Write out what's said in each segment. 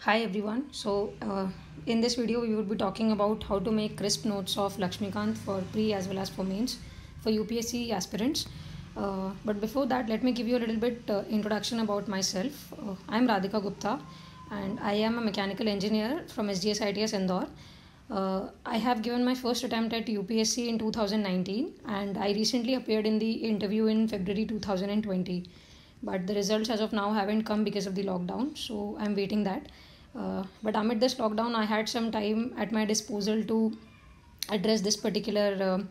Hi everyone. In this video, we would be talking about how to make crisp notes of Lakshmikant for pre as well as for mains for UPSC aspirants. But before that, let me give you a little bit introduction about myself. I'm Radhika Gupta, and I am a mechanical engineer from SGS ITS Indore. I have given my first attempt at UPSC in 2019, and I recently appeared in the interview in February 2020. But the results as of now haven't come because of the lockdown, so I'm waiting that. But amid this lockdown, I had some time at my disposal to address this particular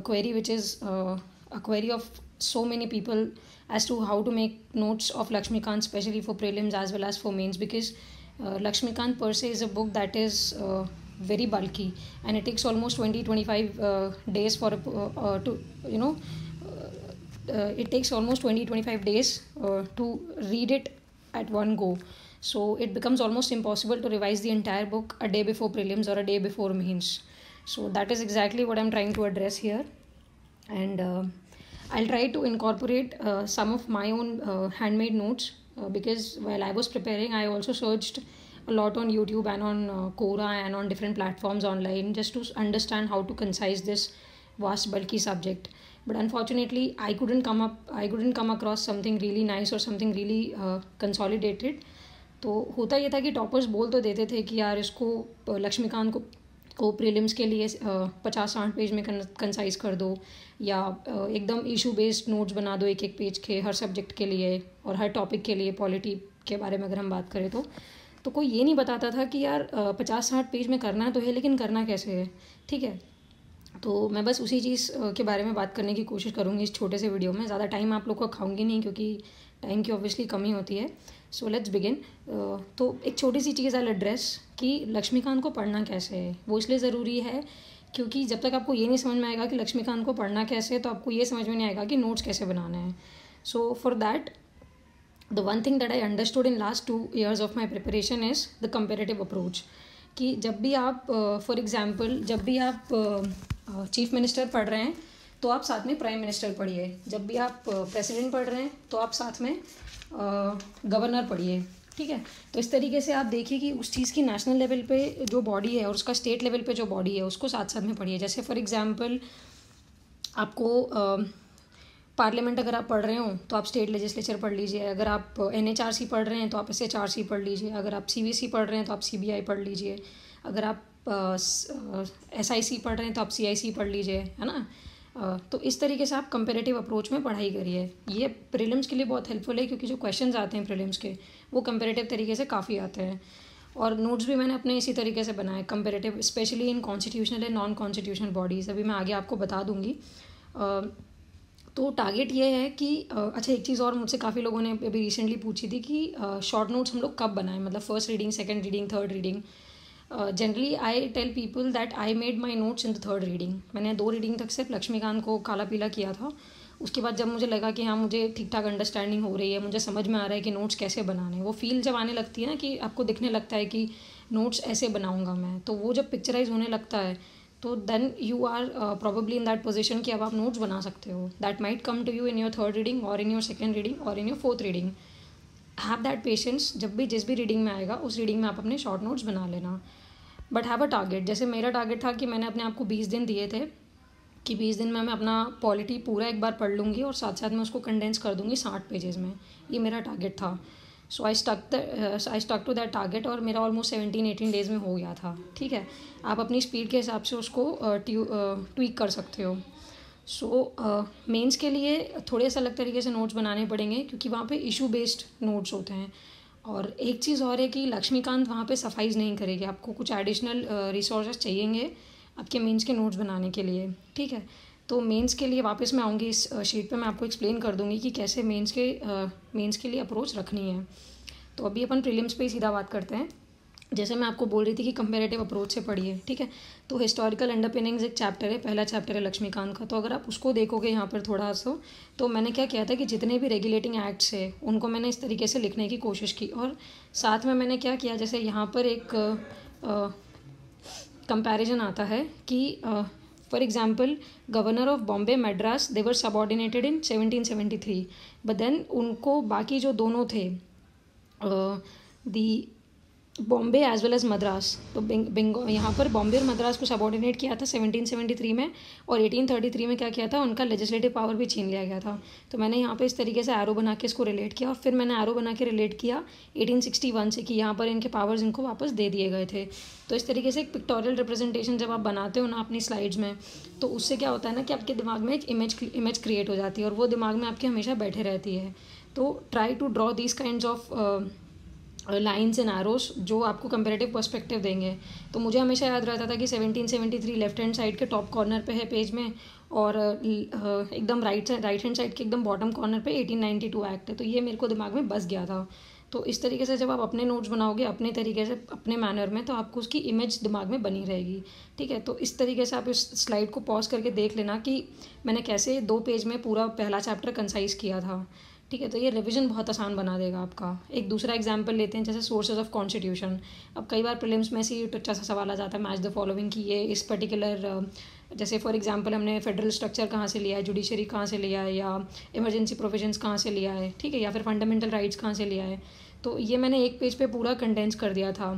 query, which is a query of so many people as to how to make notes of Lakshmikant, especially for prelims as well as for mains, because Lakshmikant per se is a book that is very bulky, and it takes almost 20-25 days for to it takes almost 20-25 days to read it at one go. So it becomes almost impossible to revise the entire book a day before prelims or a day before mains. So that is exactly what I'm trying to address here. And I'll try to incorporate some of my own handmade notes because while I was preparing, I also searched a lot on YouTube and on Quora and on different platforms online just to understand how to concise this vast bulky subject. But unfortunately, I couldn't come across something really nice or something really consolidated. तो होता ये था कि toppers बोल तो देते थे कि यार इसको लक्ष्मीकांत को प्रीलिम्स के लिए 50-60 पेज में कंसाइज कर दो, या एकदम इशू बेस्ड नोट्स बना दो एक एक पेज के हर सब्जेक्ट के लिए और हर टॉपिक के लिए. पॉलिटी के बारे में अगर हम बात करें तो कोई ये नहीं बताता था कि यार 50-60 पेज में करना तो है, लेकिन करना कैसे है. ठीक है, तो मैं बस उसी चीज़ के बारे में बात करने की कोशिश करूँगी इस छोटे से वीडियो में. ज़्यादा टाइम आप लोग को खाऊंगी नहीं क्योंकि टाइम की ऑब्वियसली कमी होती है. So let's begin. तो एक छोटी सी चीज़ आई एड्रेस कि लक्ष्मीकांत को पढ़ना कैसे है. वो इसलिए ज़रूरी है क्योंकि जब तक आपको ये नहीं समझ में आएगा कि लक्ष्मीकांत को पढ़ना कैसे है तो आपको ये समझ में नहीं आएगा कि नोट्स कैसे बनाना है. So for that the one thing that I understood in last 2 years of my preparation is the comparative approach. कि जब भी आप फॉर एग्ज़ाम्पल जब भी आप चीफ मिनिस्टर पढ़ रहे हैं तो आप साथ में प्राइम मिनिस्टर पढ़िए. जब भी आप प्रेसिडेंट पढ़ रहे हैं तो आप साथ में गवर्नर पढ़िए. ठीक है, तो इस तरीके से आप देखिए कि उस चीज़ की नेशनल लेवल पे जो बॉडी है और उसका स्टेट लेवल पे जो बॉडी है उसको साथ साथ में पढ़िए. जैसे फॉर एग्जांपल आपको पार्लियामेंट अगर आप पढ़ रहे हो तो आप स्टेट लेजिस्लेचर पढ़ लीजिए. अगर आप NHRC पढ़ रहे हैं तो आप SHRC पढ़ लीजिए. अगर आप CBC पढ़ रहे हैं तो आप CBI पढ़ लीजिए. अगर आप SIC पढ़ रहे हैं तो आप CIC पढ़ लीजिए, है ना. तो इस तरीके से आप कंपेरेटिव अप्रोच में पढ़ाई करिए. ये प्रीलिम्स के लिए बहुत हेल्पफुल है क्योंकि जो क्वेश्चंस आते हैं प्रीलिम्स के वो कंपेरेटिव तरीके से काफ़ी आते हैं. और नोट्स भी मैंने अपने इसी तरीके से बनाए comparative, specially in constitutional and non constitutional bodies. अभी मैं आगे आपको बता दूंगी. तो टारगेट ये है कि अच्छा, एक चीज़ और मुझसे काफ़ी लोगों ने अभी रिसेंटली पूछी थी कि शॉर्ट नोट्स हम लोग कब बनाएं, मतलब first reading, second reading, third reading. Generally I tell people that I made my notes in the third reading. मैंने 2 रीडिंग तक सिर्फ लक्ष्मीकांत को काला पीला किया था. उसके बाद जब मुझे लगा कि हाँ मुझे ठीक ठाक अंडरस्टैंडिंग हो रही है, मुझे समझ में आ रहा है कि नोट्स कैसे बनाने, वो फील जब आने लगती है ना कि आपको दिखने लगता है कि नोट्स ऐसे बनाऊंगा मैं, तो वो जब पिक्चराइज होने लगता है तो then you are probably in that position कि अब आप नोट्स बना सकते हो. That might come to you in your third reading और इन योर सेकेंड रीडिंग और in your fourth reading. Have that patience. जब भी जिस भी रीडिंग में आएगा उस रीडिंग में आप अपने शॉर्ट नोट्स बना लेना. But have a target. जैसे मेरा टारगेट था कि मैंने अपने आप को 20 दिन दिए थे कि 20 दिन में मैं अपना पॉलिटी पूरा एक बार पढ़ लूँगी और साथ साथ में उसको कंडेंस कर दूँगी 60 पेजेस में. ये मेरा टारगेट था. So I stuck to that target और मेरा ऑलमोस्ट 17-18 डेज़ में हो गया था. ठीक है, आप अपनी स्पीड के हिसाब से उसको ट्वीक कर सकते हो. सो मेंस के लिए थोड़े से अलग तरीके से नोट्स बनाने पड़ेंगे क्योंकि वहाँ पे इशू बेस्ड नोट्स होते हैं. और एक चीज़ और है कि लक्ष्मीकांत वहाँ पे सफाइज़ नहीं करेगी. आपको कुछ एडिशनल रिसोर्सेज चाहिएंगे आपके मेंस के नोट्स बनाने के लिए. ठीक है, तो मेंस के लिए वापस मैं आऊँगी इस शीट पे, मैं आपको एक्सप्लेन कर दूँगी कि कैसे मेंस के लिए अप्रोच रखनी है. तो अभी अपन प्रीलिम्स पे ही सीधा बात करते हैं. जैसे मैं आपको बोल रही थी कि कंपेरेटिव अप्रोच से पढ़िए. ठीक है, तो हिस्टोरिकल अंडरपिनिंग्स एक चैप्टर है, पहला चैप्टर है लक्ष्मीकांत का. तो अगर आप उसको देखोगे यहाँ पर थोड़ा सा, तो मैंने क्या किया था कि जितने भी रेगुलेटिंग एक्ट्स है उनको मैंने इस तरीके से लिखने की कोशिश की. और साथ में मैंने क्या किया, जैसे यहाँ पर एक कंपैरिजन आता है कि for example governor of Bombay Madras they were subordinated in 1773. But then उनको बाकी जो दोनों थे the Bombay as well as Madras. तो बंगाल यहाँ पर बॉम्बे और मद्रास को सबॉर्डिनेट किया था 1773 में, और 1833 में क्या किया था, उनका लेजिस्लेटिव पावर भी छीन लिया गया था। तो मैंने यहाँ पे इस तरीके से एरो बना के इसको रिलेट किया, और फिर मैंने एरो बना के रिलेट किया 1861 से कि यहाँ पर इनके पावर्स इनको वापस दे दिए गए थे। तो इस तरीके से एक पिक्टोरियल रिप्रेजेंटेशन जब आप बनाते हो ना अपनी स्लाइड्स में, तो उससे क्या होता है ना कि आपके दिमाग में एक इमेज क्रिएट हो जाती है, और वो दिमाग में आपके हमेशा बैठे रहती है। तो try to draw these kinds of lines and arrows जो आपको कंपेरेटिव पर्सपेक्टिव देंगे। तो मुझे हमेशा याद रहता था कि 1773 लेफ्ट हैंड साइड के टॉप कॉर्नर पे है पेज में, और एकदम राइट हैंड साइड के एकदम बॉटम कॉर्नर पे 1892 एक्ट है। तो ये मेरे को दिमाग में बस गया था। तो इस तरीके से जब आप अपने नोट्स बनाओगे अपने तरीके से अपने मैनर में, तो आपको उसकी इमेज दिमाग में बनी रहेगी। ठीक है, तो इस तरीके से आप इस स्लाइड को पॉज करके देख लेना कि मैंने कैसे 2 पेज में पूरा पहला चैप्टर कंसाइज किया था। ठीक है, तो ये रिवीजन बहुत आसान बना देगा आपका। एक दूसरा एग्जांपल लेते हैं, जैसे सोर्सेज ऑफ कॉन्स्टिट्यूशन। अब कई बार प्रीलिम्स में ऐसी टुच्चा सा सवाल आ जाता है, मैच द फॉलोइंग, कि ये इस पर्टिकुलर जैसे फॉर एग्जांपल हमने फेडरल स्ट्रक्चर कहाँ से लिया है, जुडिशरी कहाँ से लिया है, या इमरजेंसी प्रोविजंस कहाँ से लिया है, ठीक है, या फिर फंडामेंटल राइट्स कहाँ से लिया है। तो ये मैंने एक पेज पे पूरा कंडेंस कर दिया था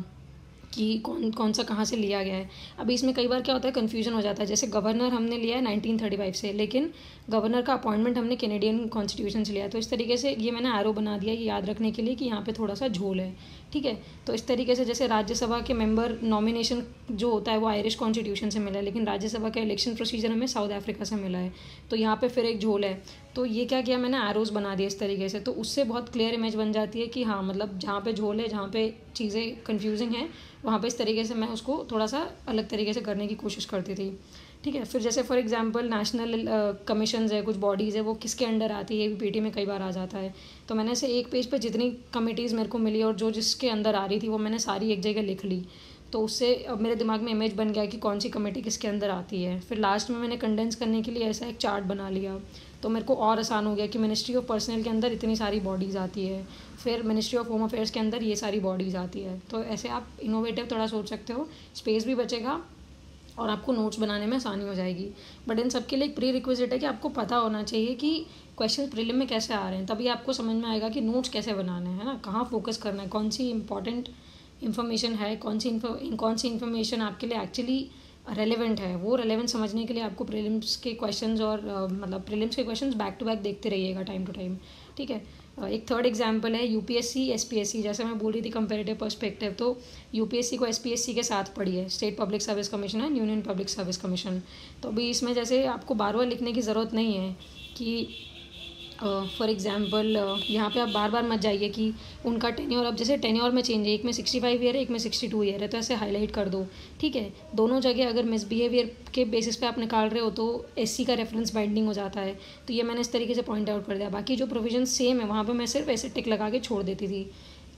कि कौन कौन सा कहाँ से लिया गया है। अभी इसमें कई बार क्या होता है, कन्फ्यूजन हो जाता है। जैसे गवर्नर हमने लिया है 1935 से, लेकिन गवर्नर का अपॉइंटमेंट हमने कैनेडियन कॉन्स्टिट्यूशन से लिया है। तो इस तरीके से ये मैंने एरो बना दिया, ये याद रखने के लिए कि यहाँ पे थोड़ा सा झोल है। ठीक है, तो इस तरीके से जैसे राज्यसभा के मेंबर नॉमिनेशन जो होता है वो आयरिश कॉन्स्टिट्यूशन से मिला है, लेकिन राज्यसभा का इलेक्शन प्रोसीजर हमें साउथ अफ्रीका से मिला है। तो यहाँ पे फिर एक झोल है। तो ये क्या किया मैंने, एरोज बना दिया इस तरीके से। तो उससे बहुत क्लियर इमेज बन जाती है कि हाँ, मतलब जहाँ पे झोल है, जहाँ पे चीज़ें कन्फ्यूजिंग हैं, वहाँ पे इस तरीके से मैं उसको थोड़ा सा अलग तरीके से करने की कोशिश करती थी। ठीक है, फिर जैसे फॉर एग्जांपल नेशनल कमीशंस है, कुछ बॉडीज़ है, वो किसके अंडर आती है, पीटी में कई बार आ जाता है। तो मैंने ऐसे एक पेज पे जितनी कमिटीज़ मेरे को मिली और जो जिसके अंदर आ रही थी वो मैंने सारी एक जगह लिख ली। तो उससे अब मेरे दिमाग में इमेज बन गया कि कौन सी कमेटी किसके अंदर आती है। फिर लास्ट में मैंने कंडेंस करने के लिए ऐसा एक चार्ट बना लिया, तो मेरे को और आसान हो गया कि मिनिस्ट्री ऑफ पर्सनल के अंदर इतनी सारी बॉडीज़ आती है, फिर मिनिस्ट्री ऑफ होम अफेयर्स के अंदर ये सारी बॉडीज़ आती है। तो ऐसे आप इनोवेटिव थोड़ा सोच सकते हो, स्पेस भी बचेगा और आपको नोट्स बनाने में आसानी हो जाएगी। बट इन सब के लिए एक प्री रिक्विजिट है कि आपको पता होना चाहिए कि क्वेश्चन प्रीलिम में कैसे आ रहे हैं, तभी आपको समझ में आएगा कि नोट्स कैसे बनाने हैं, है ना, कहाँ फोकस करना है, कौन सी इंपॉर्टेंट इन्फॉर्मेशन है, कौन सी इन्फॉर्मेशन आपके लिए एक्चुअली रेलेवेंट है। वो रेलेवेंट समझने के लिए आपको प्रीलिम्स के क्वेश्चंस और मतलब प्रीलिम्स के क्वेश्चंस बैक टू बैक देखते रहिएगा टाइम टू टाइम। ठीक है, एक थर्ड एग्जांपल है यूपीएससी एसपीएससी। जैसे मैं बोल रही थी कंपैरेटिव पर्सपेक्टिव, तो यूपीएससी को एसपीएससी के साथ पढ़िए, state public service commission and union public service commission. तो अभी इसमें जैसे आपको बार बार लिखने की ज़रूरत नहीं है कि फॉर एग्जांपल यहाँ पे आप बार बार मत जाइए कि उनका टेन्योर, अब जैसे टेन्योर में चेंज है, एक में 65 ईयर है, एक में 62 ईयर है, तो ऐसे हाईलाइट कर दो। ठीक है, दोनों जगह अगर मिसबिहेवियर के बेसिस पे आप निकाल रहे हो तो एससी का रेफरेंस बाइंडिंग हो जाता है। तो ये मैंने इस तरीके से पॉइंट आउट कर दिया। बाकी जो प्रोविजन सेम है वहाँ पर मैं सिर्फ ऐसे टिक लगा के छोड़ देती थी।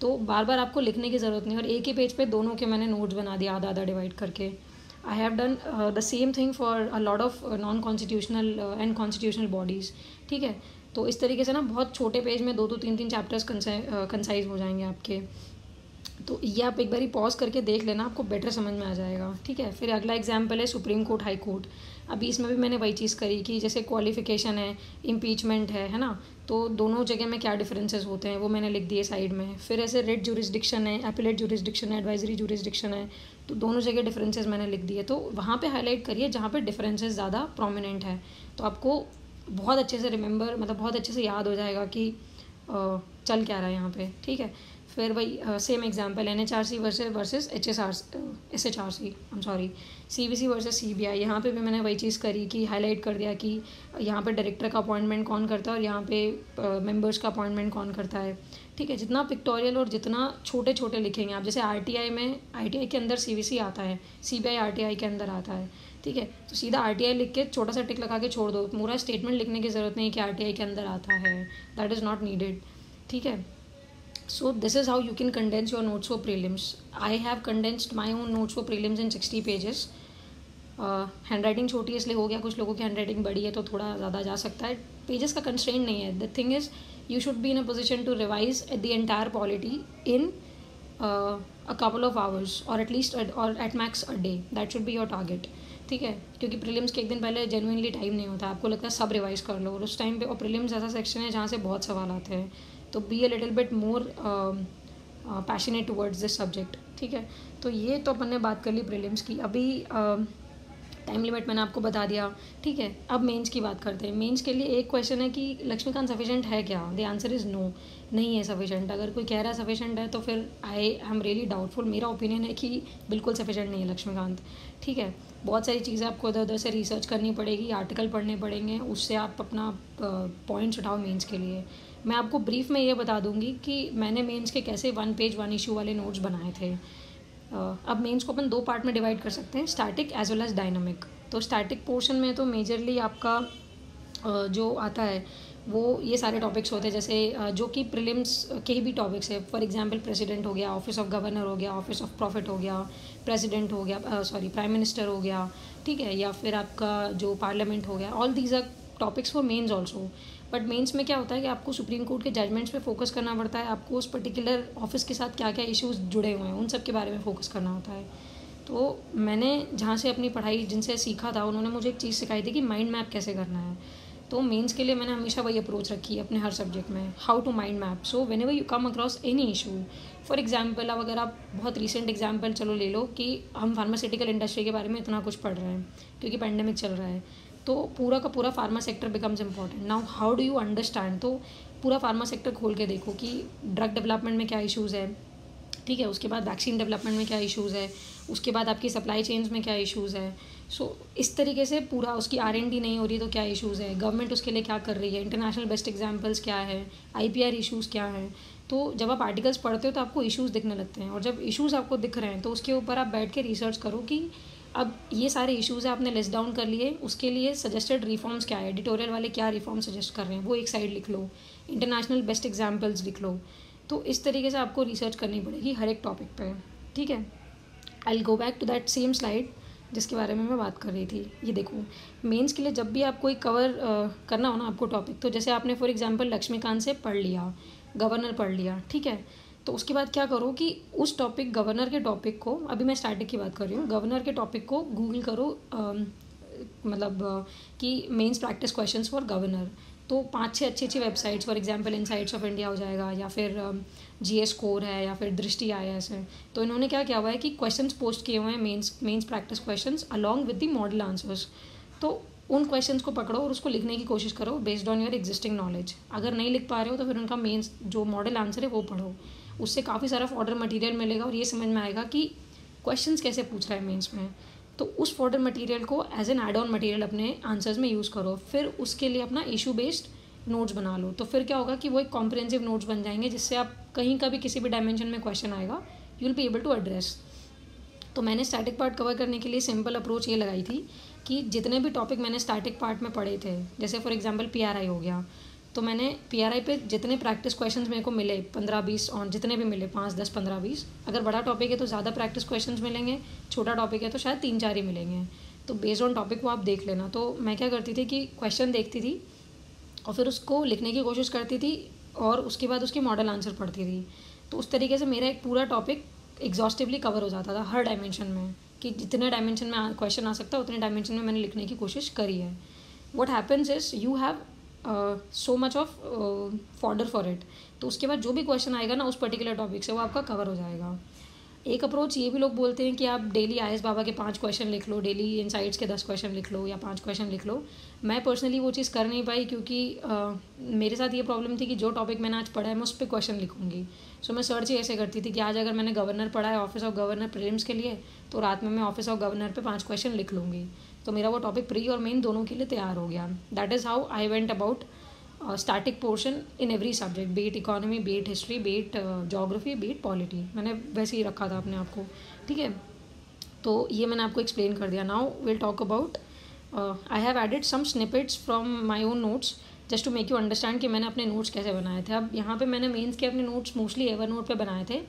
तो बार बार आपको लिखने की ज़रूरत नहीं, और एक ही पेज पर दोनों के मैंने नोट्स बना दिया आधा आधा डिवाइड करके। I have done the same thing for a lot of non-constitutional and constitutional bodies। ठीक है, तो इस तरीके से ना बहुत छोटे पेज में 2-3 चैप्टर्स कंसाइज हो जाएंगे आपके। तो ये आप एक बारी पॉज करके देख लेना, आपको बेटर समझ में आ जाएगा। ठीक है, फिर अगला एग्जांपल है सुप्रीम कोर्ट हाई कोर्ट। अभी इसमें भी मैंने वही चीज़ करी कि जैसे क्वालिफिकेशन है, इम्पीचमेंट है ना, तो दोनों जगह में क्या डिफरेंसेस होते हैं वो मैंने लिख दिए साइड में। फिर ऐसे रिट जुरिस्डिक्शन है, एपिलेट जुरिस्डिक्शन है, एडवाइजरी जुरिस्डिक्शन है, तो दोनों जगह डिफरेंसेस मैंने लिख दिए। तो वहाँ पे हाईलाइट करिए जहाँ पे डिफरेंसेस ज़्यादा प्रोमिनेंट है, तो आपको बहुत अच्छे से रिमेंबर, मतलब बहुत अच्छे से याद हो जाएगा कि चल क्या रहा है यहाँ पे। ठीक है, फिर वही same example NHRC versus SHRC, I am sorry, CBC versus CBI. यहाँ पे भी मैंने वही चीज़ करी कि हाईलाइट कर दिया कि यहाँ पे डायरेक्टर का अपॉइंटमेंट कौन करता है और यहाँ पे मेंबर्स का अपॉइंटमेंट कौन करता है। ठीक है, जितना पिक्टोरियल और जितना छोटे छोटे लिखेंगे आप, जैसे आरटीआई में, आरटीआई के अंदर सीबीसी आता है, सीबीआई आरटीआई के अंदर आता है। ठीक है, तो सीधा आरटीआई लिख के छोटा सा टिक लगा के छोड़ दो, पूरा स्टेटमेंट लिखने की ज़रूरत नहीं कि आरटीआई के अंदर आता है, दैट इज़ नॉट नीडेड। ठीक है, so this is how you can condense your notes for prelims. I have condensed my own notes for prelims in 60 pages. Handwriting छोटी इसलिए हो गया, कुछ लोगों की हैंडराइटिंग बड़ी है तो थोड़ा ज़्यादा जा सकता है। पेजेस का कंस्ट्रेंट नहीं है। The thing is you should be in a position to revise the entire polity in a couple of hours और एटलीस्ट और at max a day, that should be your target. ठीक है, क्योंकि prelims के एक दिन पहले जेन्युइनली टाइम नहीं होता, आपको लगता है सब रिवाइज कर लो, और उस टाइम पे, और प्रीलिम्स ऐसा सेक्शन है जहाँ से बहुत सवाल आते हैं, तो be a little bit more passionate towards this subject, ठीक है। तो ये तो अपन ने बात कर ली प्रीलिम्स की। अभी टाइम लिमिट मैंने आपको बता दिया, ठीक है। अब मेंस की बात करते हैं। मेंस के लिए एक क्वेश्चन है कि लक्ष्मीकांत सफिशेंट है क्या? द आंसर इज़ नो, नहीं है सफिशेंट। अगर कोई कह रहा है सफिशेंट है तो फिर आई एम रियली डाउटफुल। मेरा ओपिनियन है कि बिल्कुल सफिशेंट नहीं है लक्ष्मीकांत, ठीक है। बहुत सारी चीज़ें आपको इधर उधर से रिसर्च करनी पड़ेगी, आर्टिकल पढ़ने पड़ेंगे, उससे आप अपना पॉइंट्स उठाओ मेंस के लिए। मैं आपको ब्रीफ में ये बता दूंगी कि मैंने मेंस के कैसे 1 पेज 1 इशू वाले नोट्स बनाए थे। अब मेंस को अपन 2 पार्ट में डिवाइड कर सकते हैं, static as well as dynamic. तो स्टैटिक पोर्शन में तो मेजरली आपका जो आता है वो ये सारे टॉपिक्स होते हैं, जैसे जो कि प्रीलिम्स के ही भी टॉपिक्स है। फॉर एग्जांपल प्रेसिडेंट हो गया, ऑफिस ऑफ गवर्नर हो गया, ऑफिस ऑफ प्रॉफिट हो गया, प्रेसिडेंट हो गया, सॉरी प्राइम मिनिस्टर हो गया, ठीक है, या फिर आपका जो पार्लियामेंट हो गया। All these are topics for mains also. But mains में क्या होता है कि आपको सुप्रीम कोर्ट के जजमेंट्स पे फोकस करना पड़ता है, आपको उस पर्टिकुलर ऑफिस के साथ क्या क्या इश्यूज जुड़े हुए हैं उन सब के बारे में फोकस करना होता है। तो मैंने जहाँ से अपनी पढ़ाई जिनसे सीखा था उन्होंने मुझे एक चीज़ सिखाई थी कि माइंड मैप कैसे करना है। तो मेंस के लिए मैंने हमेशा वही अप्रोच रखी है अपने हर सब्जेक्ट में, how to mind map. So whenever you come across any issue, for example अब अगर आप बहुत रिसेंट एग्जाम्पल चलो ले लो कि हम फार्मास्यूटिकल इंडस्ट्री के बारे में इतना कुछ पढ़ रहे हैं क्योंकि पेंडेमिक चल रहा है, तो पूरा का पूरा pharma sector becomes important. Now how do you understand, तो पूरा फार्मा सेक्टर खोल के देखो कि ड्रग डेवलपमेंट में क्या इशूज़ है, ठीक है, उसके बाद वैक्सीन डेवलपमेंट में क्या इश्यूज़ है, उसके बाद आपकी सप्लाई चेन्स में क्या इश्यूज़ है। सो इस तरीके से पूरा उसकी R&D नहीं हो रही तो क्या इश्यूज़ है, गवर्नमेंट उसके लिए क्या कर रही है, इंटरनेशनल बेस्ट एग्जाम्पल्स क्या है, IPR इश्यूज़ क्या हैं। तो जब आप आर्टिकल्स पढ़ते हो तो आपको इश्यूज़ दिखने लगते हैं, और जब इश्यूज़ आपको दिख रहे हैं तो उसके ऊपर आप बैठ के रिसर्च करो कि अब ये सारे इश्यूज़ है आपने लिस्ट डाउन कर लिए, उसके लिए सजेस्टेड रिफॉर्म्स क्या है, एडिटोरियल वाले क्या रिफॉर्म सजेस्ट कर रहे हैं वो एक साइड लिख लो, इंटरनेशनल बेस्ट एग्जाम्पल्स लिख लो। तो इस तरीके से आपको रिसर्च करनी पड़ेगी हर एक टॉपिक पे, ठीक है। I will go back to that same slide जिसके बारे में मैं बात कर रही थी। ये देखो, मेंस के लिए जब भी आप कोई कवर करना हो ना आपको टॉपिक, तो जैसे आपने फॉर एग्जांपल लक्ष्मीकांत से पढ़ लिया, गवर्नर पढ़ लिया, ठीक है, तो उसके बाद क्या करो कि उस टॉपिक गवर्नर के टॉपिक को, अभी मैं स्टैटिक की बात कर रही हूँ, गवर्नर के टॉपिक को गूगल करो, मतलब कि mains practice questions for governor. तो 5-6 अच्छी websites, for example insights of India हो जाएगा, या फिर GS स्कोर है, या फिर दृष्टि IAS है। तो इन्होंने क्या किया हुआ है कि क्वेश्चंस पोस्ट किए हुए हैं, mains practice questions along with the model answers. तो उन क्वेश्चंस को पकड़ो और उसको लिखने की कोशिश करो based on your existing knowledge. अगर नहीं लिख पा रहे हो तो फिर उनका मेंस जो मॉडल आंसर है वो पढ़ो, उससे काफ़ी सारा फॉर्डर मटीरियल मिलेगा और ये समझ में आएगा कि क्वेश्चंस कैसे पूछ रहा है मेंस में। तो उस फॉर्डर मटेरियल को as an add on material अपने आंसर्स में यूज़ करो, फिर उसके लिए अपना इशू बेस्ड नोट्स बना लो। तो फिर क्या होगा कि वो एक कॉम्प्रिहेंसिव नोट्स बन जाएंगे जिससे आप कहीं का भी किसी भी डायमेंशन में क्वेश्चन आएगा you will be able to address. तो मैंने स्टैटिक पार्ट कवर करने के लिए सिंपल अप्रोच ये लगाई थी कि जितने भी टॉपिक मैंने स्टैटिक पार्ट में पढ़े थे, जैसे फॉर एग्जांपल PRI हो गया, तो मैंने PRI पे जितने प्रैक्टिस क्वेश्चंस मेरे को मिले 15-20 और जितने भी मिले 5-10-15-20, अगर बड़ा टॉपिक है तो ज़्यादा प्रैक्टिस क्वेश्चंस मिलेंगे, छोटा टॉपिक है तो शायद 3-4 ही मिलेंगे। तो बेस्ड ऑन टॉपिक को आप देख लेना। तो मैं क्या करती थी कि क्वेश्चन देखती थी और फिर उसको लिखने की कोशिश करती थी और उसके बाद उसकी मॉडल आंसर पढ़ती थी। तो उस तरीके से मेरा एक पूरा टॉपिक एग्जॉस्टिवली कवर हो जाता था हर डायमेंशन में, कि जितने डायमेंशन में क्वेश्चन आ सकता है उतने डायमेंशन में मैंने लिखने की कोशिश करी है। What happens is you have so much of fodder for it, तो उसके बाद जो भी क्वेश्चन आएगा ना उस पर्टिकुलर टॉपिक से वो आपका कवर हो जाएगा। एक अप्रोच ये भी लोग बोलते हैं कि आप डेली IAS बाबा के 5 क्वेश्चन लिख लो, डेली इनसाइट्स के 10 क्वेश्चन लिख लो या 5 क्वेश्चन लिख लो। मैं पर्सनली वो चीज़ कर नहीं पाई क्योंकि मेरे साथ ये प्रॉब्लम थी कि जो टॉपिक मैंने आज पढ़ा है मैं उस पर क्वेश्चन लिखूंगी। सो मैं सर्च ही ऐसे करती थी कि आज अगर मैंने गवर्नर पढ़ा है, ऑफिस ऑफ गवर्नर प्रीलिम्स के लिए, तो रात में मैं ऑफिस ऑफ गवर्नर पे 5 क्वेश्चन लिख लूँगी। तो मेरा वो टॉपिक प्री और मेन दोनों के लिए तैयार हो गया। That is how I went about static portion in every subject, B it economy, B it history, B it geography, B it polity. मैंने वैसे ही रखा था अपने आप को, ठीक है। तो ये मैंने आपको एक्सप्लेन कर दिया। Now will talk about, I have added some snippets from my own notes just to make you understand कि मैंने अपने नोट्स कैसे बनाए थे। अब यहाँ पे मैंने मेंस के अपने नोट्स मोस्टली एवर नोट पर बनाए थे।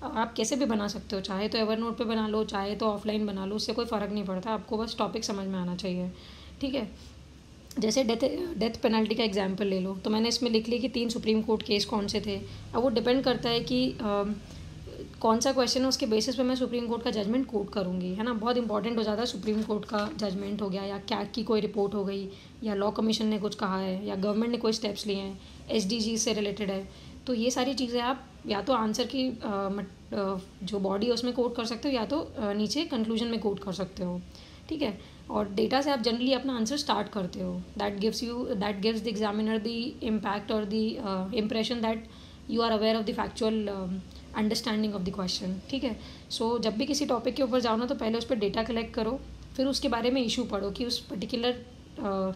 आप कैसे भी बना सकते हो, चाहे तो एवर नोट पर बना लो, चाहे तो ऑफलाइन बना लो, उससे कोई फ़र्क नहीं पड़ता, आपको बस टॉपिक समझ में आना चाहिए, ठीक है। जैसे डेथ पेनल्टी का एग्जांपल ले लो, तो मैंने इसमें लिख लिया कि 3 सुप्रीम कोर्ट केस कौन से थे। अब वो डिपेंड करता है कि कौन सा क्वेश्चन है, उसके बेसिस पे मैं सुप्रीम कोर्ट का जजमेंट कोट करूँगी, है ना। बहुत इंपॉर्टेंट हो जाता है सुप्रीम कोर्ट का जजमेंट हो गया, या कैग की कोई रिपोर्ट हो गई, या लॉ कमीशन ने कुछ कहा है, या गवर्नमेंट ने कोई स्टेप्स लिए हैं, SDG से रिलेटेड है। तो ये सारी चीज़ें आप या तो आंसर की जो बॉडी है उसमें कोट कर सकते हो, या तो नीचे कंक्लूजन में कोट कर सकते हो, ठीक है। और डेटा से आप जनरली अपना आंसर स्टार्ट करते हो, that gives the examiner the impact और the impression that you are aware of the factual understanding of the question, ठीक है। सो जब भी किसी टॉपिक के ऊपर जाओ ना, तो पहले उस पर डेटा कलेक्ट करो, फिर उसके बारे में इशू पढ़ो कि उस पर्टिकुलर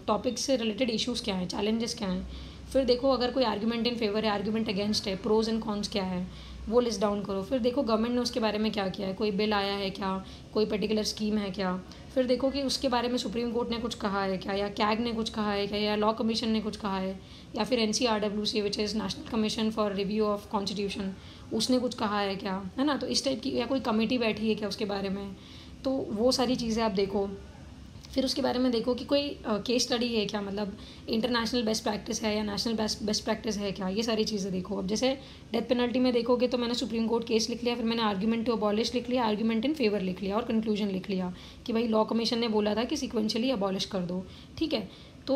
टॉपिक से रिलेटेड इशूज़ क्या हैं, चैलेंजेस क्या हैं। फिर देखो अगर कोई आर्ग्यूमेंट इन फेवर है, आर्ग्यूमेंट अगेंस्ट है, प्रोज एंड कॉन्स क्या है, वो लिस्ट डाउन करो। फिर देखो गवर्नमेंट ने उसके बारे में क्या किया है, कोई बिल आया है क्या, कोई पर्टिकुलर स्कीम है क्या। फिर देखो कि उसके बारे में सुप्रीम कोर्ट ने कुछ कहा है क्या, या कैग ने कुछ कहा है क्या, या लॉ कमीशन ने कुछ कहा है, या फिर NCRWC which is national commission for review of constitution, उसने कुछ कहा है क्या, है ना। तो इस टाइप की, या कोई कमेटी बैठी है क्या उसके बारे में, तो वो सारी चीज़ें आप देखो। फिर उसके बारे में देखो कि कोई केस स्टडी है क्या, मतलब इंटरनेशनल बेस्ट प्रैक्टिस है या नेशनल बेस्ट प्रैक्टिस है क्या, ये सारी चीज़ें देखो। अब जैसे डेथ पेनल्टी में देखोगे तो मैंने सुप्रीम कोर्ट केस लिख लिया, फिर मैंने आर्ग्यूमेंट टू अबॉलिश लिख लिया, आर्ग्यूमेंट इन फेवर लिख लिया, और कंक्लूजन लिख लिया कि भाई लॉ कमीशन ने बोला था कि सिक्वेंशली अबॉलिश कर दो, ठीक है। तो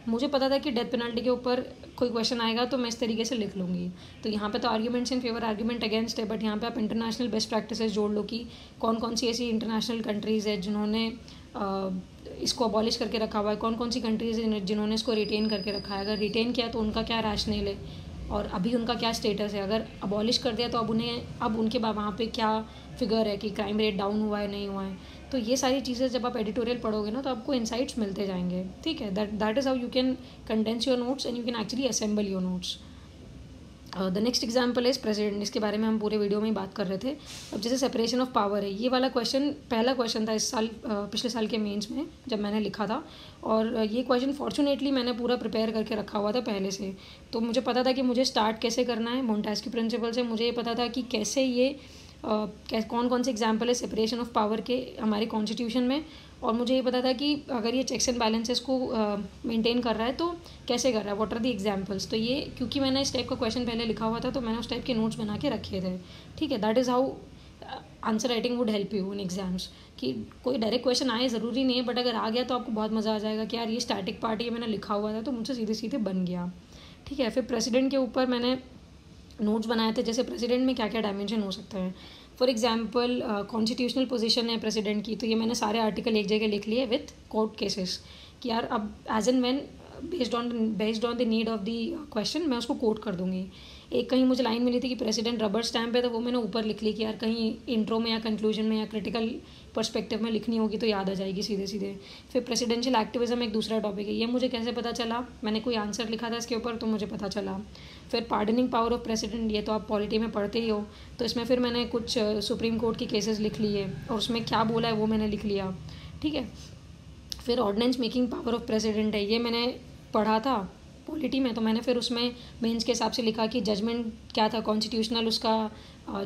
मुझे पता था कि डेथ पेनल्टी के ऊपर कोई क्वेश्चन आएगा तो मैं इस तरीके से लिख लूँगी। तो यहाँ पे तो arguments in favour, argument against है, बट यहाँ पे आप इंटरनेशनल बेस्ट प्रैक्टिसेस जोड़ लो कि कौन कौन सी ऐसी इंटरनेशनल कंट्रीज़ है जिन्होंने इसको अबॉलिश करके रखा हुआ है, कौन कौन सी कंट्रीज़ जिन्होंने इसको रिटेन करके रखा है, अगर रिटेन किया तो उनका क्या रैशनल है, और अभी उनका क्या स्टेटस है। अगर अबॉलिश कर दिया तो अब उनके बाद वहाँ पे क्या फिगर है कि क्राइम रेट डाउन हुआ है नहीं हुआ है। तो ये सारी चीज़ें जब आप एडिटोरियल पढ़ोगे ना, तो आपको इंसाइट्स मिलते जाएंगे, ठीक है। That is how you can condense your notes and you can actually assemble your notes. The next example is president, इसके बारे में हम पूरे वीडियो में ही बात कर रहे थे। अब जैसे सेपरेशन ऑफ पावर है, ये वाला क्वेश्चन पहला क्वेश्चन था इस साल, पिछले साल के मेंस में जब मैंने लिखा था, और ये क्वेश्चन फॉर्चुनेटली मैंने पूरा प्रिपेयर करके रखा हुआ था पहले से। तो मुझे पता था कि मुझे स्टार्ट कैसे करना है, मोंटेस्क्यू प्रिंसिपल से। मुझे ये पता था कि कैसे ये कौन कौन से एग्जाम्पल है सेपरेशन ऑफ पावर के हमारे कॉन्स्टिट्यूशन में, और मुझे ये पता था कि अगर ये चेक्स एंड बैलेंसेस को मेंटेन कर रहा है तो कैसे कर रहा है, व्हाट आर द एग्जांपल्स। तो ये क्योंकि मैंने इस टाइप का क्वेश्चन पहले लिखा हुआ था, तो मैंने उस टाइप के नोट्स बना के रखे थे, ठीक है। That is how answer writing would help you in exams, कि कोई डायरेक्ट क्वेश्चन आए ज़रूरी नहीं है, बट अगर आ गया तो आपको बहुत मज़ा आ जाएगा कि यार ये स्टैटिक पार्ट ये मैंने लिखा हुआ था तो मुझसे सीधे सीधे बन गया, ठीक है। फिर प्रेसिडेंट के ऊपर मैंने नोट्स बनाए थे, जैसे प्रेसिडेंट में क्या क्या डायमेंशन हो सकते हैं। फॉर एग्जाम्पल कॉन्स्टिट्यूशनल पोजीशन है प्रेसिडेंट की, तो ये मैंने सारे आर्टिकल एक जगह लिख लिए विथ कोर्ट केसेस, कि यार अब as and when based on the need of the question मैं उसको कोट कर दूंगी। एक कहीं मुझे लाइन मिली थी कि प्रेसिडेंट रबर स्टैम्प है, तो वो मैंने ऊपर लिख ली कि यार कहीं इंट्रो में या कंक्लूजन में या क्रिटिकल पर्सपेक्टिव में लिखनी होगी तो याद आ जाएगी सीधे सीधे। फिर प्रेसिडेंशियल एक्टिविज्म एक दूसरा टॉपिक है, ये मुझे कैसे पता चला, मैंने कोई आंसर लिखा था इसके ऊपर तो मुझे पता चला। फिर पार्डनिंग पावर ऑफ प्रेसिडेंट, ये तो आप पॉलिटी में पढ़ते ही हो, तो इसमें फिर मैंने कुछ सुप्रीम कोर्ट की केसेस लिख लिए और उसमें क्या बोला है वो मैंने लिख लिया, ठीक है। फिर ordinance making power of president है, ये मैंने पढ़ा था पॉलिटी में, तो मैंने फिर उसमें मेंस के हिसाब से लिखा कि जजमेंट क्या था कॉन्स्टिट्यूशनल, उसका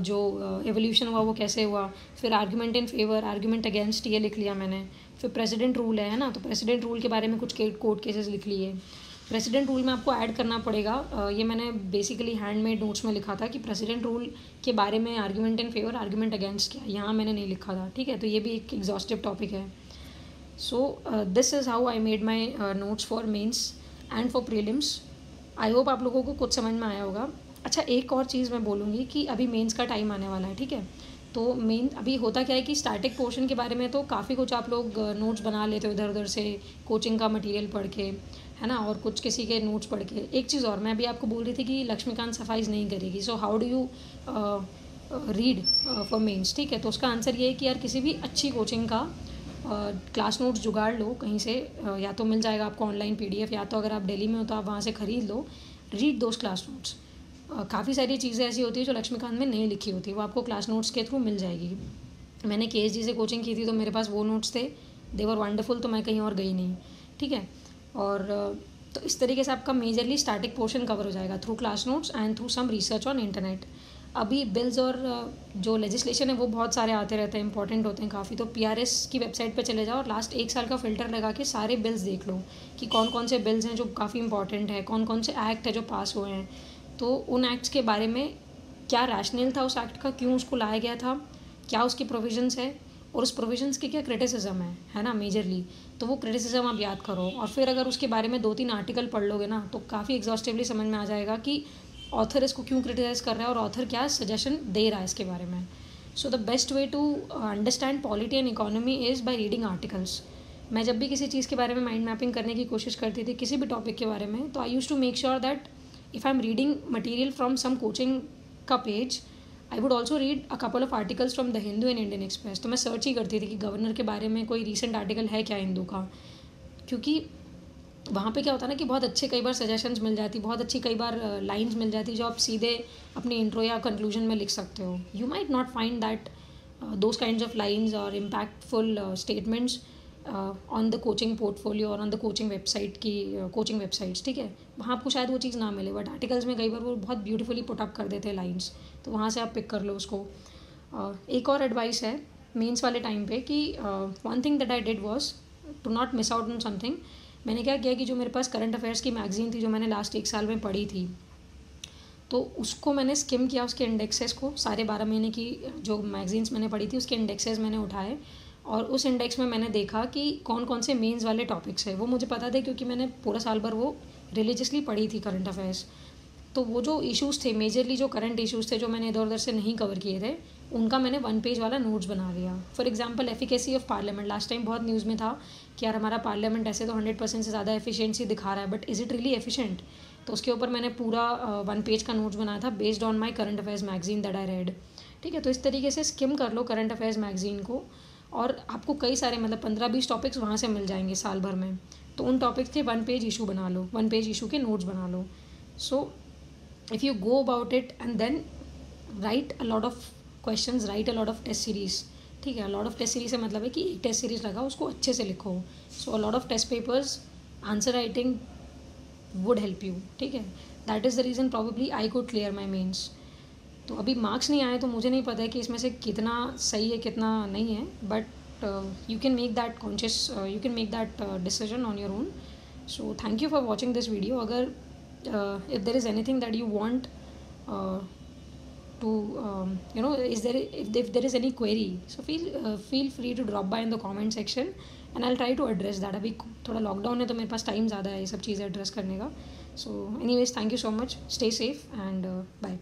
जो एवोल्यूशन हुआ वो कैसे हुआ। फिर argument in favour, argument against, ये लिख लिया मैंने। फिर प्रेसिडेंट रूल है ना, तो प्रेसिडेंट रूल के बारे में कुछ कोर्ट केसेस लिख लिए। प्रेसिडेंट रूल में आपको ऐड करना पड़ेगा, ये मैंने बेसिकली हैंडमेड नोट्स में लिखा था कि प्रेसिडेंट रूल के बारे में argument in favour, argument against क्या, यहाँ मैंने नहीं लिखा था, ठीक है। तो ये भी एक एग्जॉस्टिव टॉपिक है। So this is how I made my notes for mains and for prelims. I hope आप लोगों को कुछ समझ में आया होगा। अच्छा, एक और चीज़ मैं बोलूँगी कि अभी मेंस का टाइम आने वाला है, ठीक है। तो मेन अभी होता क्या है कि स्टैटिक पोर्शन के बारे में तो काफ़ी कुछ आप लोग नोट्स बना लेते हो इधर उधर से, कोचिंग का मटेरियल पढ़ के, है ना, और कुछ किसी के नोट्स पढ़ के। एक चीज़ और मैं अभी आपको बोल रही थी कि लक्ष्मीकांत सफाइज नहीं करेगी, so how do you read for mains, ठीक है। तो उसका आंसर ये है कि यार किसी भी अच्छी कोचिंग का क्लास नोट्स जुगाड़ लो कहीं से, या तो मिल जाएगा आपको ऑनलाइन PDF, या तो अगर आप दिल्ली में हो तो आप वहाँ से ख़रीद लो। रीड दोस क्लास नोट्स। काफ़ी सारी चीज़ें ऐसी होती है जो लक्ष्मीकांत में नहीं लिखी होती, वो आपको क्लास नोट्स के थ्रू मिल जाएगी। मैंने KSG से कोचिंग की थी तो मेरे पास वो नोट्स थे, दे वर वंडरफुल, तो मैं कहीं और गई नहीं, ठीक है। और तो इस तरीके से आपका मेजरली स्टैटिक पोर्शन कवर हो जाएगा through class notes and through some research on internet. अभी बिल्स और जो लेजिस्लेशन है वो बहुत सारे आते रहते हैं, इंपॉर्टेंट होते हैं काफ़ी, तो PRS की वेबसाइट पे चले जाओ और लास्ट 1 साल का फ़िल्टर लगा के सारे बिल्स देख लो कि कौन कौन से बिल्स हैं जो काफ़ी इंपॉर्टेंट है, कौन कौन से एक्ट है जो पास हुए हैं। तो उन एक्ट्स के बारे में क्या रैशनल था उस एक्ट का, क्यों उसको लाया गया था, क्या उसके प्रोविजंस है, और उस प्रोविजंस के क्या क्रिटिसिज्म है ना, मेजरली। तो वो क्रिटिसिज्म आप याद करो, और फिर अगर उसके बारे में 2-3 आर्टिकल पढ़ लोगे ना तो काफ़ी एग्जॉस्टिवली समझ में आ जाएगा कि ऑथर इसको क्यों क्रिटिसाइज़ कर रहा है और ऑथर क्या सजेशन दे रहा है इसके बारे में. So the best way to understand polity and economy is by reading articles. मैं जब भी किसी चीज़ के बारे में माइंड मैपिंग करने की कोशिश करती थी, किसी भी टॉपिक के बारे में, तो I use to make sure that if I am reading material from some coaching का page, I would also read a couple of articles from the Hindu and Indian Express. तो मैं सर्च ही करती थी कि गवर्नर के बारे में कोई रीसेंट आर्टिकल है क्या हिंदू का, क्योंकि वहाँ पे क्या होता है ना कि बहुत अच्छे कई बार सजेशंस मिल जाती, बहुत अच्छी कई बार लाइंस मिल जाती जो आप सीधे अपनी इंट्रो या कंक्लूजन में लिख सकते हो. You might not find that those kinds of lines और impactful statements on the coaching portfolio और ऑन द कोचिंग वेबसाइट की कोचिंग वेबसाइट्स. ठीक है, वहाँ आपको शायद वो चीज़ ना मिले, बट आर्टिकल्स में कई बार वो बहुत ब्यूटीफुली पुट अप कर देते हैं लाइंस, तो वहाँ से आप पिक कर लो उसको. एक और एडवाइस है मेंस वाले टाइम पे कि one thing that I did was to not miss out on something. मैंने क्या किया कि जो मेरे पास करंट अफेयर्स की मैगजीन थी जो मैंने लास्ट 1 साल में पढ़ी थी, तो उसको मैंने स्किम किया, उसके इंडेक्सेस को, सारे 12 महीने की जो मैगजीन्स मैंने पढ़ी थी उसके इंडेक्सेस मैंने उठाए, और उस इंडेक्स में मैंने देखा कि कौन कौन से मेंस वाले टॉपिक्स है. वो मुझे पता थे क्योंकि मैंने पूरा साल भर वो रिलीजियसली पढ़ी थी करंट अफेयर्स. तो वो जो इश्यूज़ थे, मेजरली जो करंट इश्यूज़ थे जो मैंने इधर उधर से नहीं कवर किए थे, उनका मैंने 1 पेज वाला नोट्स बना लिया. For example efficacy of parliament. Last time बहुत न्यूज़ में था कि यार हमारा पार्लियामेंट ऐसे तो 100% से ज़्यादा एफिशिएंसी दिखा रहा है, but is it really efficient. तो उसके ऊपर मैंने पूरा 1 पेज का नोट्स बनाया था based on my current affairs magazine that I read. ठीक है, तो इस तरीके से स्किम कर लो करंट अफेयर्स मैगजीन को, और आपको कई सारे मतलब 15-20 टॉपिक्स वहाँ से मिल जाएंगे साल भर में. तो उन टॉपिक्स के 1 पेज इशू बना लो, 1 पेज इशू के नोट्स बना लो. सो if you go about it and then write a lot of questions, write a lot of test series. ठीक है, a lot of test series से मतलब है कि एक टेस्ट सीरीज लगा उसको अच्छे से लिखो. so a lot of test papers, answer writing would help you. ठीक है, that is the reason probably I could clear my mains. तो अभी मार्क्स नहीं आए तो मुझे नहीं पता है कि इसमें से कितना सही है कितना नहीं है, but you can make that conscious, you can make that decision on your own. So thank you for watching this video. अगर if there is anything that you want to is there, if there is any query, so feel free to drop by in the comment section and I'll try to address that. अभी थोड़ा lockdown है तो मेरे पास time ज़्यादा है ये सब चीज़ें एड्रेस करने का. so anyways, thank you so much, stay safe and bye.